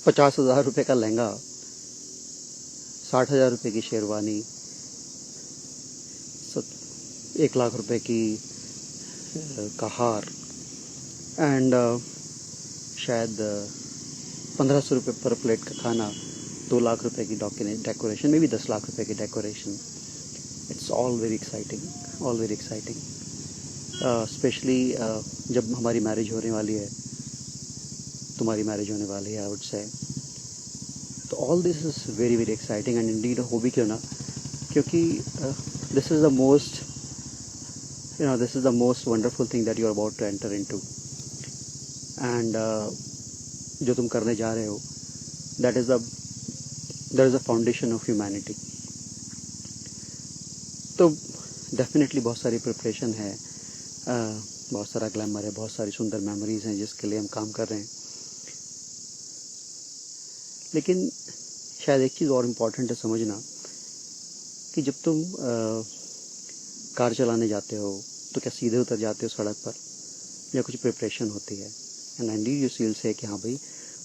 50,000 रुपये का लहंगा, 60,000 रुपये की शेरवानी, 1 लाख रुपए की का हार, एंड शायद 1,500 रुपये पर प्लेट का खाना, 2 लाख रुपए की डेकोरेशन, मे बी 10 लाख रुपए की decoration. It's all very exciting, all very exciting. Specially जब हमारी मैरिज होने वाली है, तुम्हारी मैरिज होने वाली है, आई वुड से. तो all this is very very exciting and indeed हो भी क्यों ना, क्योंकि this is the most this is the most wonderful thing that you are about to enter into. And जो तुम करने जा रहे हो, that is the foundation of humanity. तो डेफिनेटली बहुत सारी प्रिपरेशन है, बहुत सारा ग्लैमर है, बहुत सारी सुंदर मेमोरीज हैं जिसके लिए हम काम कर रहे हैं. लेकिन शायद एक चीज़ और इम्पॉर्टेंट है समझना, कि जब तुम कार चलाने जाते हो तो क्या सीधे उतर जाते हो सड़क पर, या कुछ प्रिपरेशन होती है. एंड इंडीड यू फील से कि हाँ भाई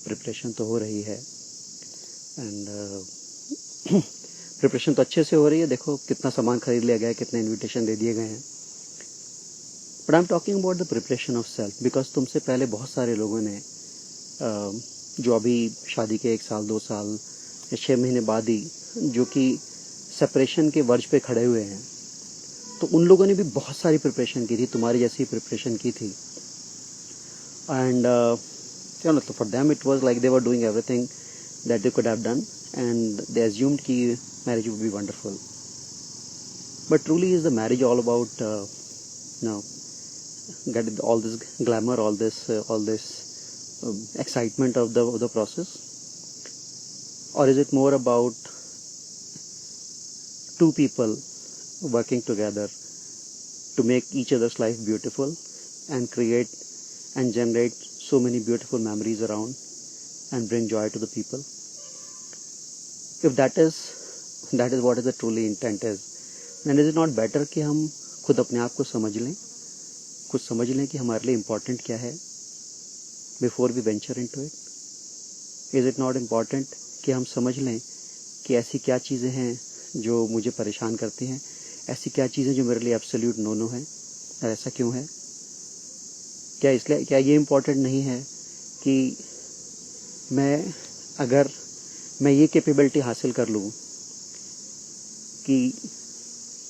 प्रिपरेशन तो हो रही है, एंड प्रिपरेशन तो अच्छे से हो रही है. देखो कितना सामान खरीद लिया गया है, कितने इनविटेशन दे दिए गए हैं. But I am talking about the preparation of self, because तुमसे पहले बहुत सारे लोगों ने जो अभी शादी के 1 साल 2 साल या 6 महीने बाद ही जो कि सेपरेशन के वर्ज पे खड़े हुए हैं, तो उन लोगों ने भी बहुत सारी प्रिपरेशन की थी, तुम्हारी जैसी प्रिपरेशन की थी. And for them it was like they were doing everything that they could have done, and they assumed कि marriage would be wonderful. But truly is the marriage all about get all this glamour, all this excitement of the process, or is it more about two people working together to make each other's life beautiful and create and generate so many beautiful memories around and bring joy to the people? If that is what is the truly intent is, then is it not better कि हम खुद अपने आप को समझ लें, कुछ समझ लें कि हमारे लिए इम्पोर्टेंट क्या है before we venture into it? Is it not important कि हम समझ लें कि ऐसी क्या चीज़ें हैं जो मुझे परेशान करती हैं, ऐसी क्या चीज़ें जो मेरे लिए एब्सोल्यूट नो है, और ऐसा क्यों है? क्या ये इम्पोर्टेंट नहीं है कि अगर मैं ये कैपेबिलिटी हासिल कर लूँ कि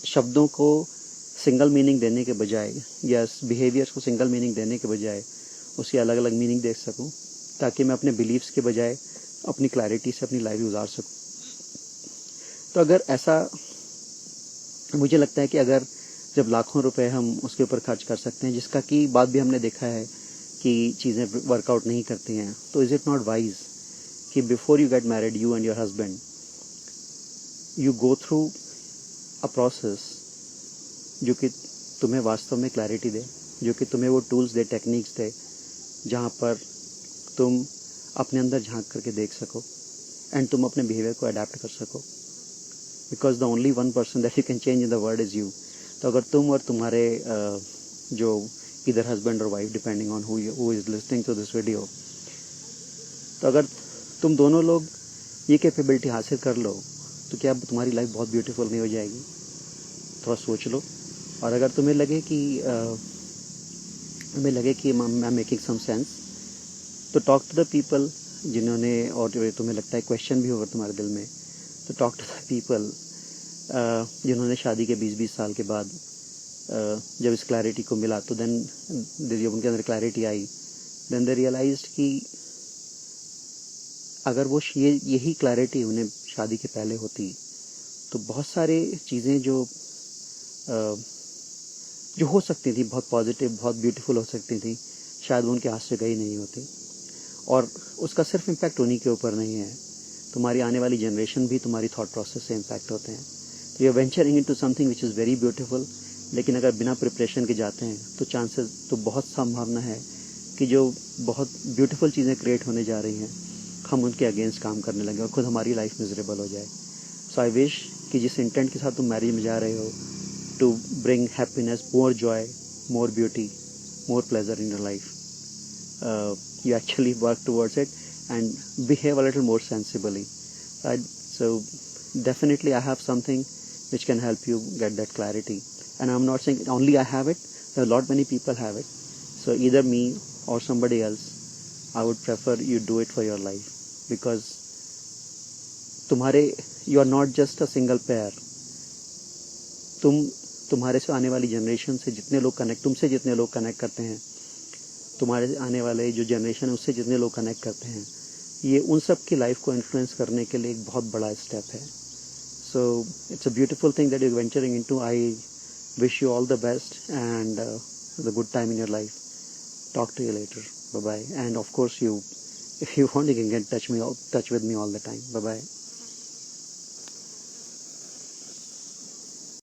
शब्दों को सिंगल मीनिंग देने के बजाय या बिहेवियर्स को सिंगल मीनिंग देने के बजाय उसकी अलग अलग मीनिंग दे सकूं, ताकि मैं अपने बिलीव्स के बजाय अपनी क्लैरिटी से अपनी लाइफ गुजार सकूं. तो अगर ऐसा, मुझे लगता है कि अगर जब लाखों रुपए हम उसके ऊपर खर्च कर सकते हैं, जिसका कि बाद भी हमने देखा है कि चीज़ें वर्कआउट नहीं करती हैं, तो इज़ इट नॉट वाइज कि before you get married you and your husband you go through a process जो कि तुम्हें वास्तव में क्लैरिटी दे, जो कि तुम्हें वो टूल्स दे, टेक्निक्स दे, जहाँ पर तुम अपने अंदर झांक करके देख सको एंड तुम अपने बिहेवियर को अडेप्ट कर सको. Because the only one person that you can change in the world is you. तो अगर तुम और तुम्हारे जो इधर हस्बैंड और wife, depending on who is listening to this video, तो अगर तुम दोनों लोग ये कैपेबिलिटी हासिल कर लो, तो क्या तुम्हारी लाइफ बहुत ब्यूटीफुल नहीं हो जाएगी? थोड़ा सोच लो. और अगर तुम्हें लगे कि मैं मेकिंग सम सेंस, तो टॉक टू द पीपल जिन्होंने, और तुम्हें लगता है क्वेश्चन भी होगा तुम्हारे दिल में, तो टॉक टू द पीपल जिन्होंने शादी के 20-20 साल के बाद जब इस क्लैरिटी को मिला, तो देन जब उनके अंदर क्लैरिटी आई, देन दे रियलाइज्ड कि अगर वो यही क्लैरिटी उन्हें शादी के पहले होती, तो बहुत सारे चीज़ें जो हो सकती थी, बहुत पॉजिटिव, बहुत ब्यूटीफुल हो सकती थी, शायद वो उनके हाथ से गई नहीं होती. और उसका सिर्फ इम्पैक्ट उन्हीं के ऊपर नहीं है, तुम्हारी आने वाली जनरेशन भी तुम्हारी थॉट प्रोसेस से इम्पैक्ट होते हैं. तो you are venturing into something which is very beautiful, लेकिन अगर बिना प्रिपरेशन के जाते हैं तो चांसेस, तो बहुत संभावना है कि जो बहुत ब्यूटीफुल चीज़ें क्रिएट होने जा रही हैं, हम उनके अगेंस्ट काम करने लगे और खुद हमारी लाइफ मिजरेबल हो जाए. सो आई विश कि जिस इंटेंट के साथ तुम मैरिज में जा रहे हो, to bring happiness, more joy, more beauty, more pleasure in your life, you actually work towards it, and behave a little more sensibly. So definitely I have something which can help you get that clarity. And I'm not saying only I have it, there are a lot many people have it. So either me or somebody else, I would prefer you do it for your life, because you are not just a single pair. तुम्हारे से आने वाली generation से तुमसे जितने लोग connect करते हैं, तुम्हारे आने वाले जो जनरेशन है उससे जितने लोग कनेक्ट करते हैं, ये उन सब की लाइफ को इन्फ्लुएंस करने के लिए एक बहुत बड़ा स्टेप है. So it's a beautiful thing that you're venturing into. I wish you all the best and the good time in your life. Talk to you later. Bye bye. And of course, if you want, you can get touch with me all the time. Bye bye.